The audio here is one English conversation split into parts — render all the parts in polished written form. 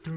You're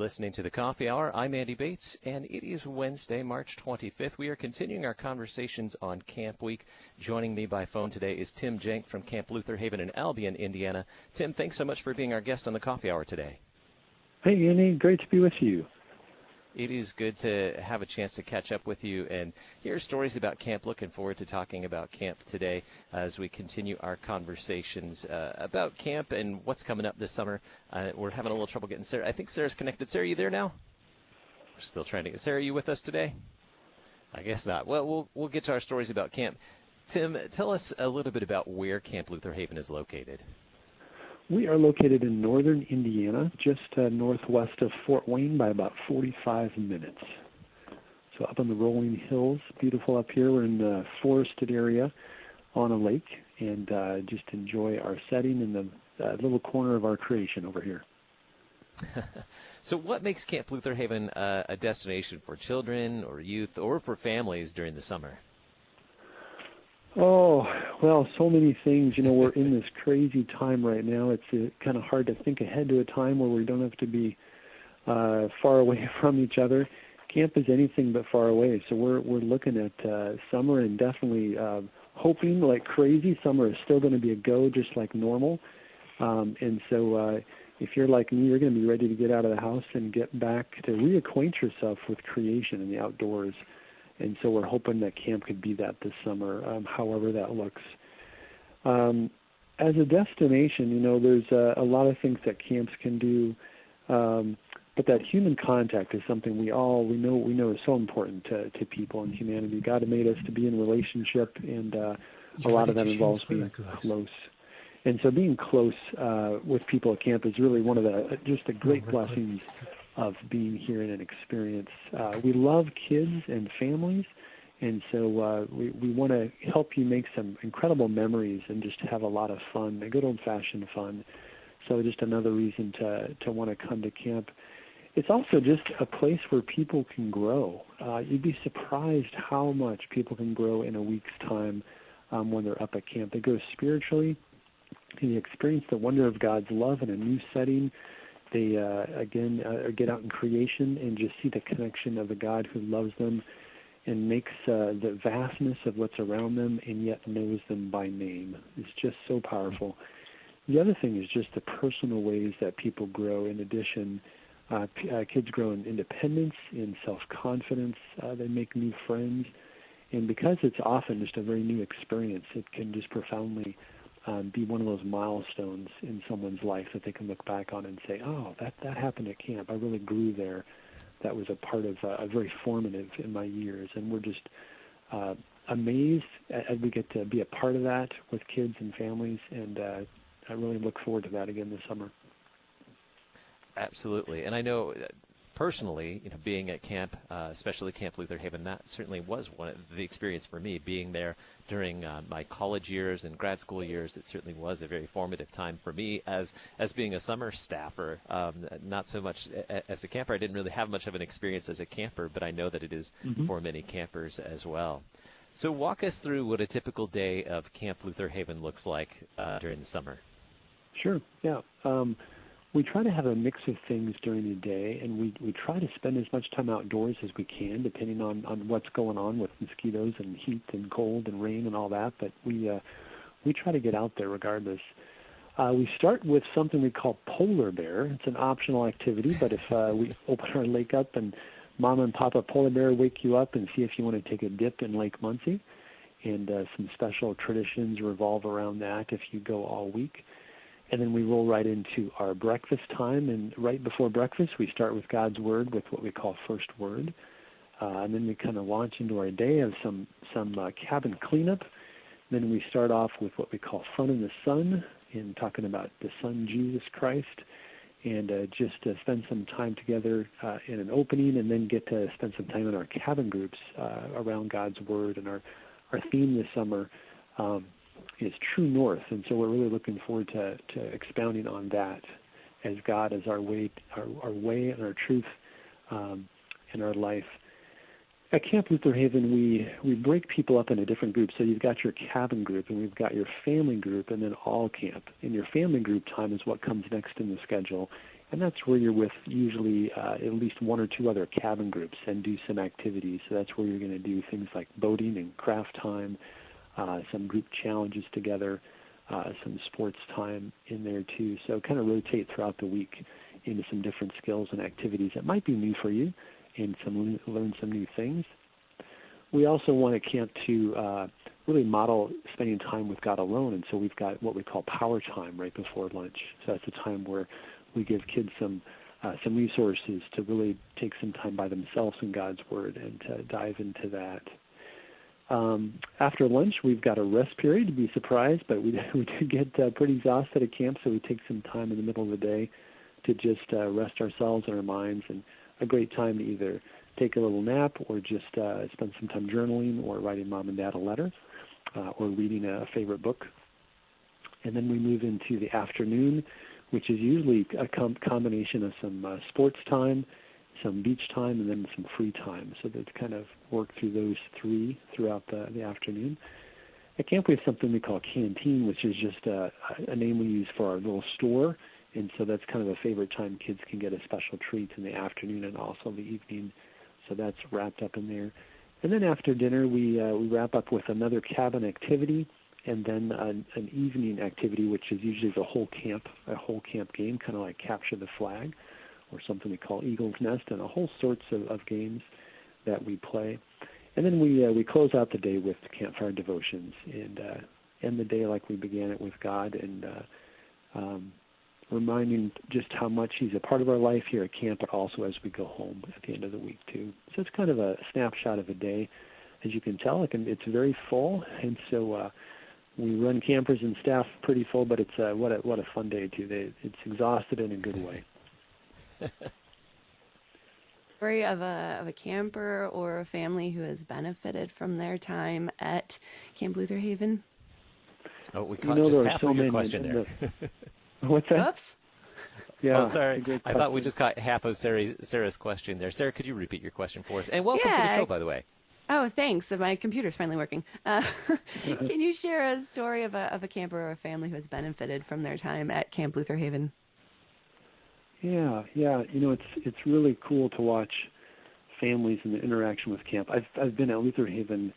listening to the Coffee Hour. I'm Andy Bates, and it is Wednesday, March 25th. We are continuing our conversations on Camp Week. Joining me by phone today is Tim Jank from Camp Lutherhaven in Albion, Indiana. Tim, thanks so much for being our guest on the Coffee Hour today. Hey, Andy. Great to be with you. It is good to have a chance to catch up with you and hear stories about camp. Looking forward to talking about camp today as we continue our conversations about camp and what's coming up this summer. We're having a little trouble getting Sarah. I think Sarah's connected. Sarah, you there now? We're still trying to get Sarah. You with us today? I guess not. Well, we'll get to our stories about camp. Tim, tell us a little bit about where Camp Lutherhaven is located. We are located in northern Indiana, just northwest of Fort Wayne by about 45 minutes. So up on the rolling hills, beautiful up here. We're in the forested area on a lake and just enjoy our setting in the little corner of our creation over here. So what makes Camp Lutherhaven a destination for children or youth or for families during the summer? Oh, well, so many things. You know, we're in this crazy time right now. It's kind of hard to think ahead to a time where we don't have to be far away from each other. Camp is anything but far away, so we're looking at summer and definitely hoping like crazy. Summer is still going to be a go, just like normal. And so if you're like me, you're going to be ready to get out of the house and get back to reacquaint yourself with creation and the outdoors. And so we're hoping that camp could be that this summer, however that looks. As a destination, you know, there's a lot of things that camps can do, but that human contact is something we know is so important to people and humanity. God made us to be in relationship, and a lot of that involves being close. And so being close with people at camp is really one of the great blessings of being here in an experience. We love kids and families, and so we want to help you make some incredible memories and just have a lot of fun, a good old-fashioned fun. So just another reason to want to come to camp. It's also just a place where people can grow. You'd be surprised how much people can grow in a week's time when they're up at camp. They grow spiritually, and they experience the wonder of God's love in a new setting. They, get out in creation and just see the connection of the God who loves them and makes the vastness of what's around them and yet knows them by name. It's just so powerful. The other thing is just the personal ways that people grow. In addition, kids grow in independence, in self-confidence. They make new friends. And because it's often just a very new experience, it can just profoundly be one of those milestones in someone's life that they can look back on and say, oh, that happened at camp. I really grew there. That was a part of very formative in my years. And we're just amazed as we get to be a part of that with kids and families. And I really look forward to that again this summer. Absolutely. And I know personally, you know, being at camp, especially Camp Lutherhaven, that certainly was one of the experience for me. Being there during my college years and grad school years, it certainly was a very formative time for me as being a summer staffer. Not so much as a camper. I didn't really have much of an experience as a camper, but I know that it is for many campers as well. So walk us through what a typical day of Camp Lutherhaven looks like during the summer. Sure, yeah. We try to have a mix of things during the day, and we try to spend as much time outdoors as we can, depending on what's going on with mosquitoes and heat and cold and rain and all that. But we try to get out there regardless. We start with something we call polar bear. It's an optional activity, but if we open our lake up and Mama and Papa Polar Bear wake you up and see if you want to take a dip in Lake Muncie, and some special traditions revolve around that if you go all week. And then we roll right into our breakfast time, and right before breakfast, we start with God's Word with what we call First Word. And then we kind of launch into our day of some cabin cleanup. Then we start off with what we call Fun in the Sun, and talking about the Son, Jesus Christ, and just spend some time together in an opening, and then get to spend some time in our cabin groups around God's Word. And our theme this summer true north, and so we're really looking forward to expounding on that as God as our way and our truth in our life. At Camp Lutherhaven, we break people up into different groups. So you've got your cabin group, and we've got your family group, and then all camp. And your family group time is what comes next in the schedule, and that's where you're with usually at least one or two other cabin groups and do some activities. So that's where you're going to do things like boating and craft time, some group challenges together, some sports time in there too. So kind of rotate throughout the week into some different skills and activities that might be new for you, and learn some new things. We also want at camp to really model spending time with God alone, and so we've got what we call power time right before lunch. So that's a time where we give kids some resources to really take some time by themselves in God's Word and to dive into that. After lunch, we've got a rest period. To be surprised, but we do get pretty exhausted at camp, so we take some time in the middle of the day to just rest ourselves and our minds, and a great time to either take a little nap or just spend some time journaling or writing Mom and Dad a letter or reading a favorite book. And then we move into the afternoon, which is usually a combination of some sports time, some beach time, and then some free time. So that's kind of work through those three throughout the afternoon. At camp, we have something we call canteen, which is just a name we use for our little store. And so that's kind of a favorite time kids can get a special treat in the afternoon and also the evening. So that's wrapped up in there. And then after dinner, we wrap up with another cabin activity, and then an evening activity, which is usually a whole camp game, kind of like Capture the Flag, or something we call Eagle's Nest, and a whole sorts of games that we play. And then we close out the day with campfire devotions and end the day like we began it, with God, and reminding just how much He's a part of our life here at camp, but also as we go home at the end of the week too. So it's kind of a snapshot of a day. As you can tell, it's very full, and so we run campers and staff pretty full, but it's what a fun day too. It's exhausted in a good way. Story of a camper or a family who has benefited from their time at Camp Lutherhaven? Oh, we caught just half of your question there. What's that? Oops. Yeah. Oh, sorry. I thought we just caught half of Sarah's question there. Sarah, could you repeat your question for us? And welcome to the show, by the way. Oh, thanks. My computer's finally working. Can you share a story of a camper or a family who has benefited from their time at Camp Lutherhaven? Yeah. It's really cool to watch families and the interaction with camp. I've been at Lutherhaven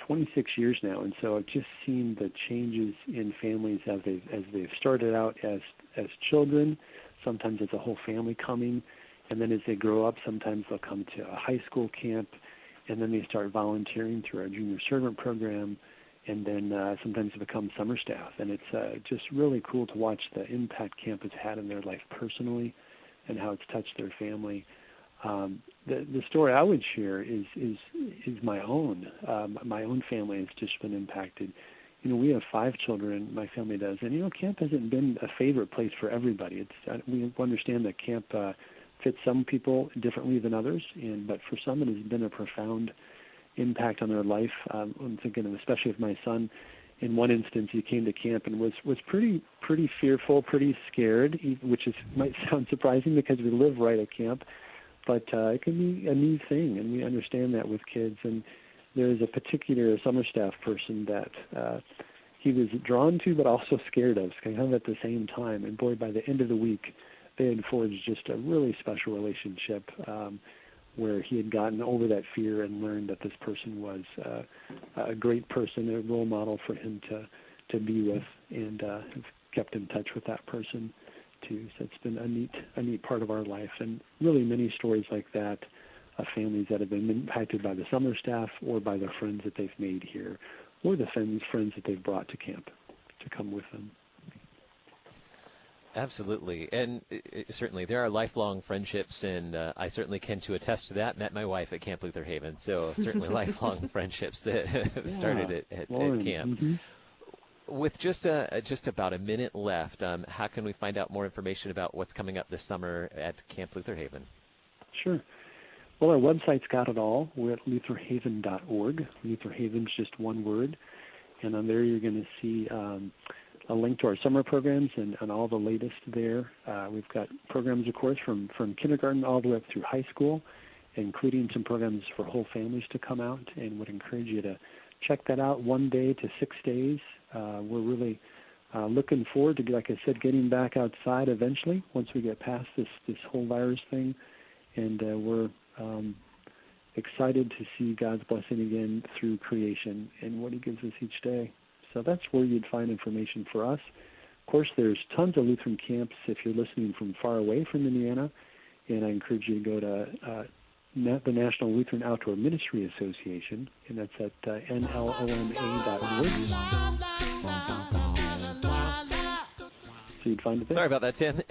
26 years now, and so I've just seen the changes in families as they've started out as children. Sometimes it's a whole family coming, and then as they grow up, sometimes they'll come to a high school camp, and then they start volunteering through our junior servant program, and then sometimes they become summer staff. And it's just really cool to watch the impact camp has had in their life personally and how it's touched their family. The story I would share is my own. My own family has just been impacted. We have 5 children, my family does, and camp hasn't been a favorite place for everybody. We understand that camp fits some people differently than others, but for some it has been a profound impact on their life. I'm thinking of especially with my son. In one instance, he came to camp and was pretty fearful, pretty scared, which might sound surprising because we live right at camp, but it can be a new thing, and we understand that with kids. And there's a particular summer staff person that he was drawn to but also scared of, kind of at the same time. And boy, by the end of the week, they had forged just a really special relationship where he had gotten over that fear and learned that this person was a great person, a role model for him to be with, and have kept in touch with that person too. So it's been a neat part of our life, and really many stories like that of families that have been impacted by the summer staff or by the friends that they've made here, or the friends that they've brought to camp to come with them. Absolutely. And certainly there are lifelong friendships, and I certainly can to attest to that. Met my wife at Camp Lutherhaven, so certainly lifelong friendships that started at camp. Mm-hmm. With just about a minute left, how can we find out more information about what's coming up this summer at Camp Lutherhaven? Sure. Well, our website's got it all. We're at lutherhaven.org. Lutherhaven's just one word. And on there you're going to see a link to our summer programs and all the latest there. We've got programs, of course, from kindergarten all the way up through high school, including some programs for whole families to come out, and would encourage you to check that out 1 day to 6 days. We're really looking forward to, like I said, getting back outside eventually once we get past this whole virus thing, and we're excited to see God's blessing again through creation and what he gives us each day. So that's where you'd find information for us. Of course, there's tons of Lutheran camps if you're listening from far away from Indiana, and I encourage you to go to the National Lutheran Outdoor Ministry Association, and that's at nloma.org. So you'd find it there. Sorry about that, Tim.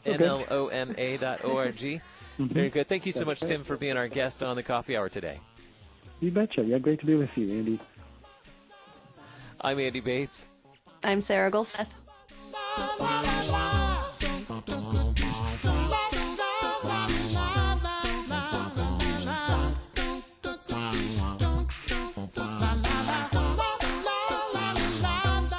nloma.org. Very good. Thank you so much, Tim, for being our guest on the Coffee Hour today. You betcha. Yeah, great to be with you, Andy. I'm Andy Bates. I'm Sarah Golseth.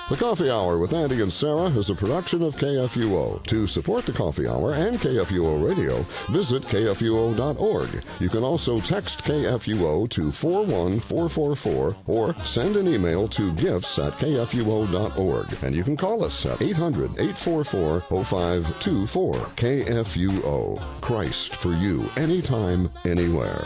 The Coffee Hour with Andy and Sarah is a production of KFUO. To support the Coffee Hour and KFUO Radio, visit KFUO.org. You can also text KFUO to 41444 or send an email to gifts@KFUO.org. And you can call us at 800-844-0524. KFUO. Christ for you, anytime, anywhere.